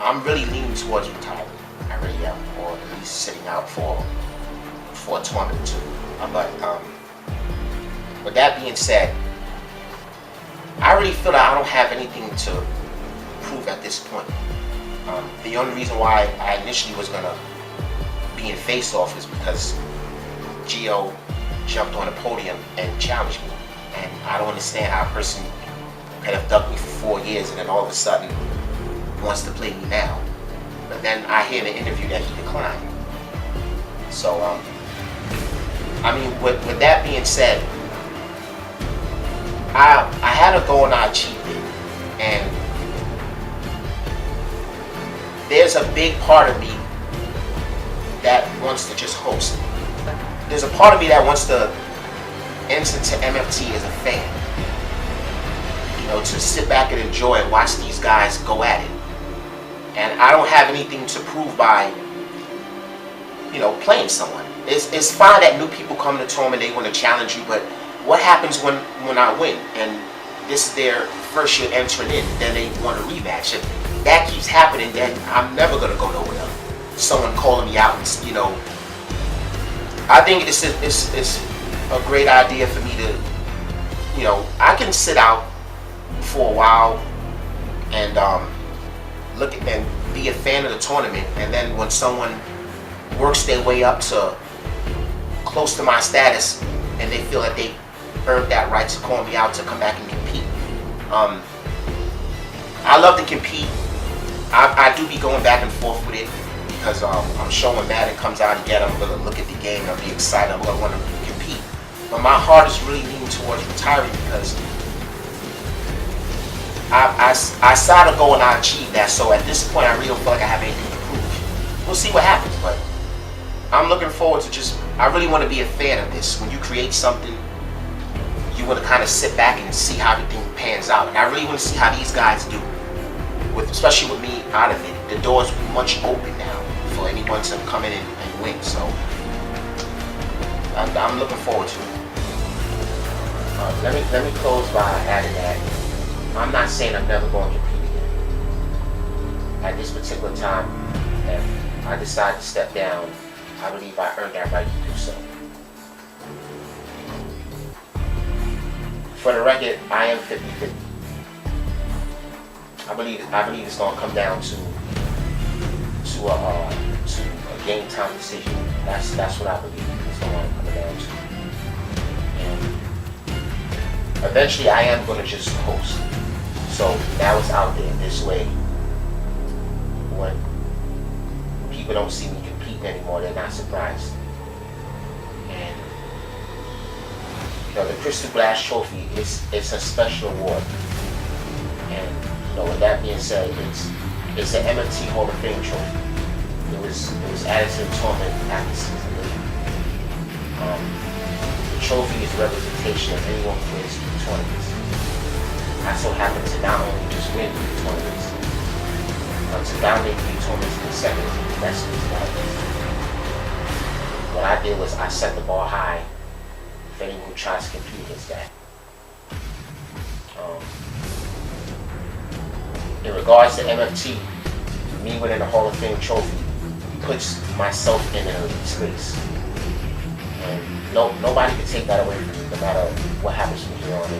I'm really leaning towards retiring. I really am, or at least sitting out for a tournament too. But with that being said, I really feel that I don't have anything to prove at this point. The only reason why I initially was gonna be in face-off is because Gio jumped on the podium and challenged me, and I don't understand how a person could have ducked me for 4 years and then all of a sudden wants to play me now. But then I hear in the interview that he declined. So I mean, with that being said, I had a goal and I achieved it, and there's a big part of me that wants to just host. There's a part of me that wants to enter to M.F.T. as a fan. You know, to sit back and enjoy and watch these guys go at it. And I don't have anything to prove by, you know, playing someone. It's fine that new people come to the tournament, they want to challenge you, but what happens when I win and this is their first year entering in, then they want a rematch? If that keeps happening, then I'm never going to go nowhere. Someone calling me out, and, you know, I think it's a great idea for me to, you know, I can sit out for a while and look at and be a fan of the tournament, and then when someone works their way up to close to my status and they feel that they earned that right to call me out to come back and compete. I love to compete. I do be going back and forth with it because I'm sure when Madden comes out again, I'm going to look at the game and I'll be excited. I'm going to want to compete. But my heart is really leaning towards retiring because I saw the goal and I achieved that. So at this point, I really don't feel like I have anything to prove. We'll see what happens, but I'm looking forward to I really want to be a fan of this. When you create something, you want to kind of sit back and see how everything pans out. And I really want to see how these guys do, especially with me out of it. The door's much open now for anyone to come in and win. So I'm looking forward to it. Let me close by adding that I'm not saying I'm never going to compete again. At this particular time, if I decide to step down, I believe I earned that right to do so. For the record, I am 50-50. I believe it's going to come down to a game time decision. That's what I believe it's going to come down to. And eventually, I am going to just host. So now it's out there this way. When people don't see me competing anymore, they're not surprised. And you know, the Crystal Glass Trophy it's a special award. And you know, with that being said, it's an M.F.T. Hall of Fame trophy. It was added to the tournament after season 8. The trophy is a representation of anyone who wins the tournaments. I so happen to not only just win the tournaments, but to dominate 3 tournaments consecutively. That's what I did was I set the bar high for anyone who tries to compete against that. In regards to M.F.T, me winning the Hall of Fame trophy puts myself in an elite space. And nobody can take that away from me, no matter what happens from here on in.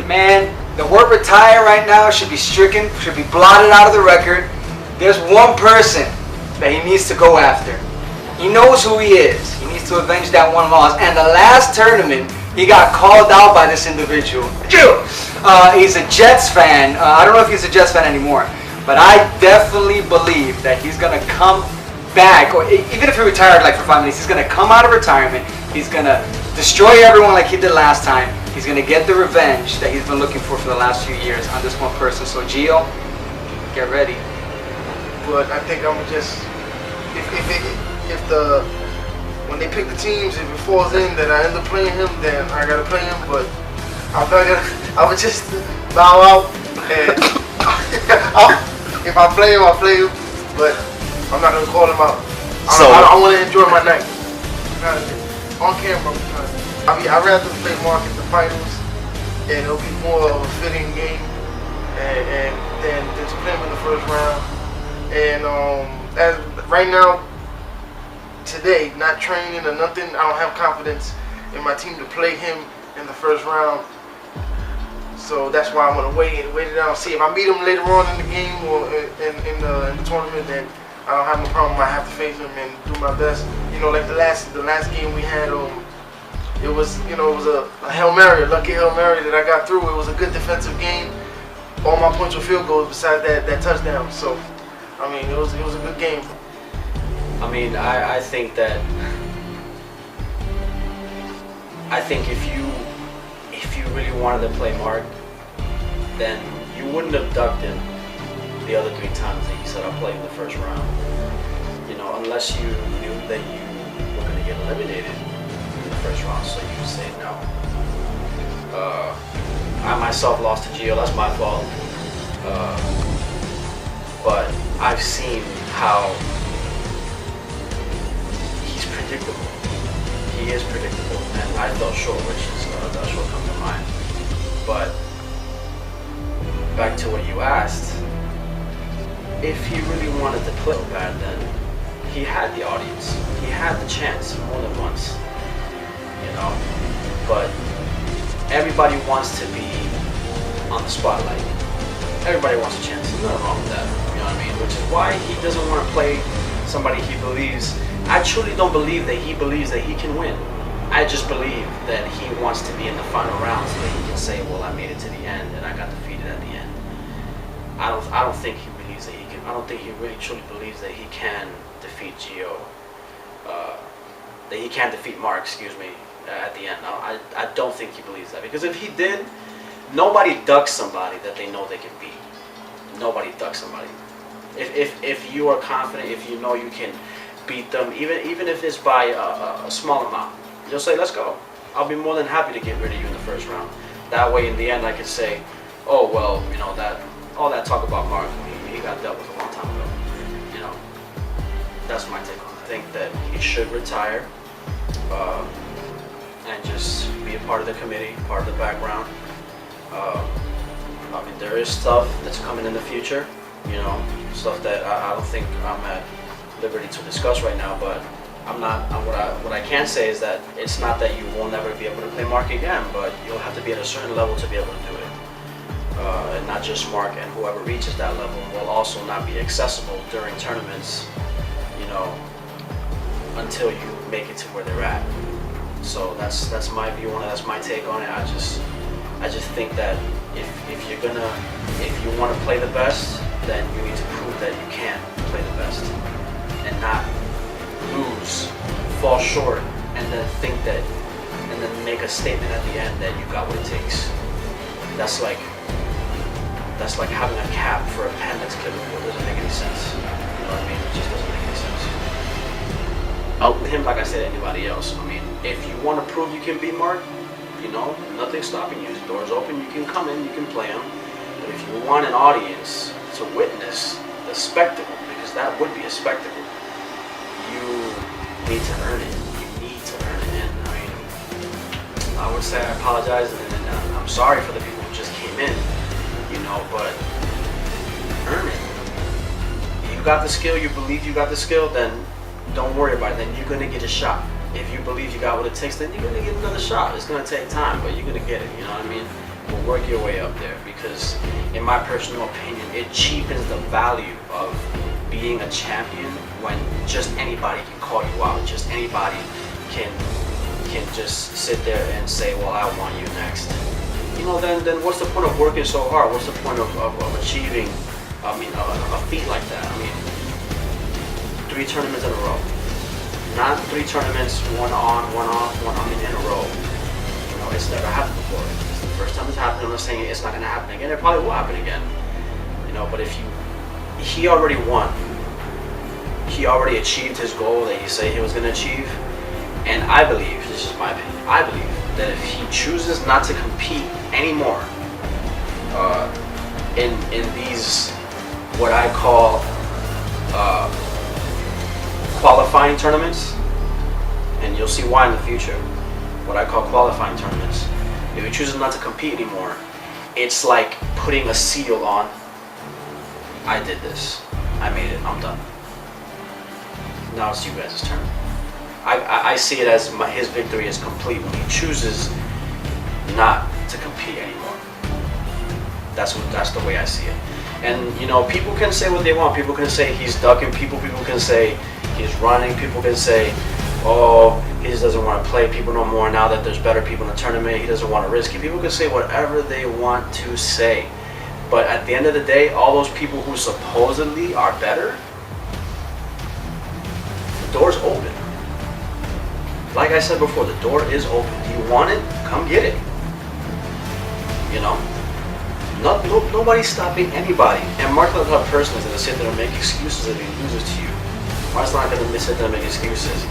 Man, the word retire right now should be stricken, should be blotted out of the record. There's one person that he needs to go after. He knows who he is. He needs to avenge that one loss. And the last tournament, he got called out by this individual. He's a Jets fan. I don't know if he's a Jets fan anymore, but I definitely believe that he's going to come back, or even if he retired like for 5 minutes, he's going to come out of retirement. He's going to destroy everyone like he did last time. He's going to get the revenge that he's been looking for the last few years on this one person. So Gio, get ready. But I think I'm just, when they pick the teams, if it falls in that I end up playing him, then I gotta play him. But I would just bow out, and if I play him, I'll play him. But I'm not gonna call him out. I want to enjoy my night. On camera. I'd rather play Mark in the finals, and it'll be more of a fitting game, and than to play him in the first round. And as right now, today, not training or nothing, I don't have confidence in my team to play him in the first round. So that's why I'm gonna wait it out and see. If I meet him later on in the game or in the tournament, then I don't have no problem. I have to face him and do my best. You know, like the last game we had, it was a Hail Mary, a lucky Hail Mary that I got through. It was a good defensive game. All my points were field goals besides that touchdown. So, I mean, it was a good game. I mean, I think if you really wanted to play Mark, then you wouldn't have ducked him the other 3 times that you said I'll play in the first round. You know, unless you knew that you were going to get eliminated in the first round, so you would say no. I myself lost to Gio, that's my fault. But I've seen how he's predictable. He is predictable, and I fell short, which is a shortcoming of mine. But back to what you asked, if he really wanted to play bad, then he had the audience. He had the chance more than once, you know. But everybody wants to be on the spotlight. Everybody wants a chance. There's nothing wrong with that. You know what I mean? Which is why he doesn't want to play somebody he believes. I truly don't believe that he believes that he can win. I just believe that he wants to be in the final round so that he can say, well, I made it to the end and I got defeated at the end. I don't think he believes that he can. I don't think he really truly believes that he can defeat Gio. That he can defeat Mark, excuse me, at the end. I don't think he believes that, because if he did, nobody ducks somebody that they know they can beat. Nobody ducks somebody. If you are confident, if you know you can beat them, even if it's by a small amount, you'll say, let's go. I'll be more than happy to get rid of you in the first round. That way, in the end, I could say, oh, well, you know, all that talk about Mark, he got dealt with a long time ago. You know, that's my take on it. I think that he should retire and just be a part of the committee, part of the background. I mean, there is stuff that's coming in the future, you know, stuff that I don't think I'm at liberty to discuss right now, but what I can say is that it's not that you will never be able to play Mark again, but you'll have to be at a certain level to be able to do it. And not just Mark, and whoever reaches that level will also not be accessible during tournaments, you know, until you make it to where they're at. So that's my view on it, that's my take on it. I just think that if you want to play the best, then you need to prove that you can play the best and not lose, fall short, and then make a statement at the end that you got what it takes. That's like having a cap for a pen that's clippable. It doesn't make any sense. You know what I mean? It just doesn't make any sense. With him, like I said, anybody else. I mean, if you want to prove you can beat Mark, you know, nothing's stopping you. The door's open, you can come in, you can play him. But if you want an audience to witness the spectacle, because that would be a spectacle, you need to earn it. You need to earn it. And I mean, I would say I apologize, and I'm sorry for the people who just came in, you know, but earn it. You got the skill, you believe you got the skill, then don't worry about it. Then you're gonna get a shot. If you believe you got what it takes, then you're gonna get another shot. It's gonna take time, but you're gonna get it. You know what I mean? But work your way up there, because in my personal opinion, it cheapens the value of being a champion when just anybody can call you out. Just anybody can just sit there and say, well, I want you next. You know, then what's the point of working so hard? What's the point of achieving, a feat like that? I mean, 3 tournaments in a row. Not 3 tournaments, one on, one off, one on, in a row. You know, it's never happened before. It's the first time it's happened. I'm not saying it's not gonna happen again. It probably will happen again. You know, but he already won. He already achieved his goal that he said he was gonna achieve. And I believe, this is my opinion, I believe that if he chooses not to compete anymore in these, what I call qualifying tournaments, and you'll see why in the future, what I call qualifying tournaments. If he chooses not to compete anymore, it's like putting a seal on I did this. I made it. I'm done. Now it's you guys' turn. I see it as his victory is complete when he chooses not to compete anymore. That's the way I see it. And you know, people can say what they want. People can say he's ducking. People can say he's running. People can say, oh, he just doesn't want to play people no more now that there's better people in the tournament. He doesn't want to risk it. People can say whatever they want to say. But at the end of the day, all those people who supposedly are better, the door's open. Like I said before, the door is open. Do you want it? Come get it. You know? Nobody's stopping anybody. And Mark's not the type of person that's going to sit there and make excuses if he loses to you. Mark's not going to sit there and make excuses,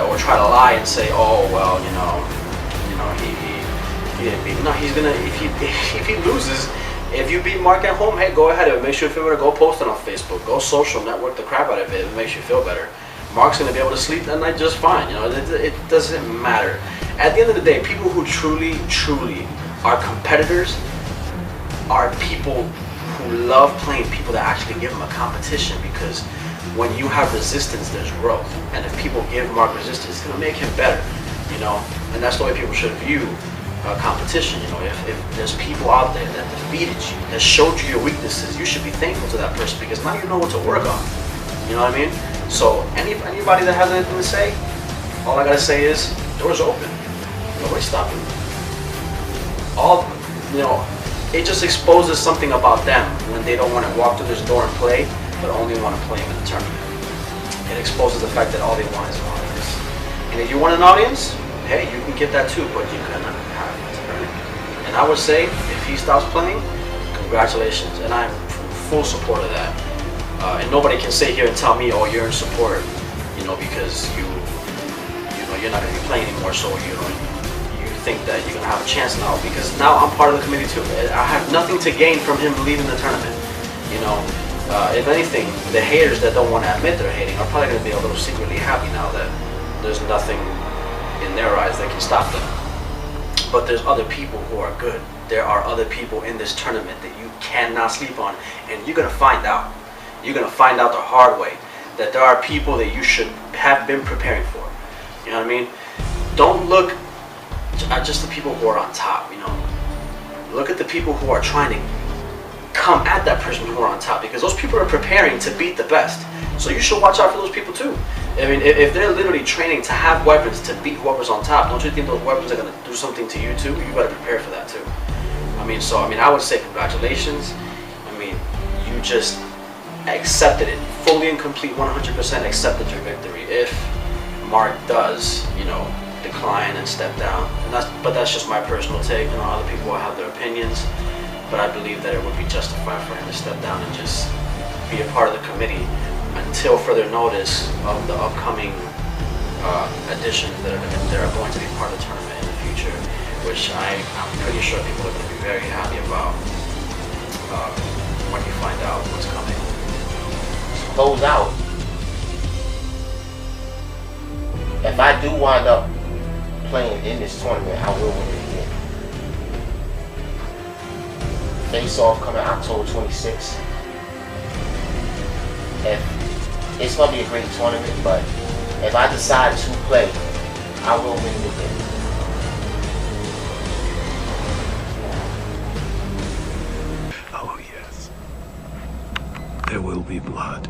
or try to lie and say, oh, well, you know, he didn't beat me. No, he's going to, if he loses, if you beat Mark at home, hey, go ahead. If it makes you feel better, go post it on Facebook. Go social network the crap out of it. If it makes you feel better. Mark's going to be able to sleep that night just fine. You know, it doesn't matter. At the end of the day, people who truly are competitors are people who love playing people that actually give them a competition, because when you have resistance, there's growth. And if people give Mark resistance, it's going to make him better, you know? And that's the way people should view competition, you know? If there's people out there that defeated you, that showed you your weaknesses, you should be thankful to that person, because now you know what to work on. You know what I mean? So anybody that has anything to say, all I got to say is, doors open. Nobody's stopping. You know, it just exposes something about them when they don't want to walk through this door and play, but only want to play him in the tournament. It exposes the fact that all they want is an audience. And if you want an audience, hey, you can get that too, but you cannot have it. And I would say, if he stops playing, congratulations, and I'm in full support of that. And nobody can sit here and tell me, oh, you're in support, you know, because you know you're not going to be playing anymore, so you think that you're going to have a chance now, because now I'm part of the committee too. I have nothing to gain from him leaving the tournament. You know, if anything, the haters that don't want to admit they're hating are probably going to be a little secretly happy now that there's nothing in their eyes that can stop them. But there's other people who are good. There are other people in this tournament that you cannot sleep on, and you're going to find out. You're going to find out the hard way that there are people that you should have been preparing for. You know what I mean? Don't look at just the people who are on top, you know. Look at the people who are trying to come at that person who are on top, because those people are preparing to beat the best. So you should watch out for those people too. I mean, if they're literally training to have weapons to beat whoever's on top, don't you think those weapons are going to do something to you too? You better prepare for that too. I would say congratulations. I mean, you just accepted it, fully and complete, 100% accepted your victory. If Mark does, you know, decline and step down, but that's just my personal take. You know, other people will have their opinions, but I believe that it would be justified for him to step down and just be a part of the committee until further notice of the upcoming additions that are going to be part of the tournament in the future, which I'm pretty sure people are going to be very happy about when you find out what's coming. Close out. If I do wind up playing in this tournament, I will win it again. Face off coming October 26th. It's gonna be a great tournament, but if I decide to play, I will win it again. Oh yes. There will be blood.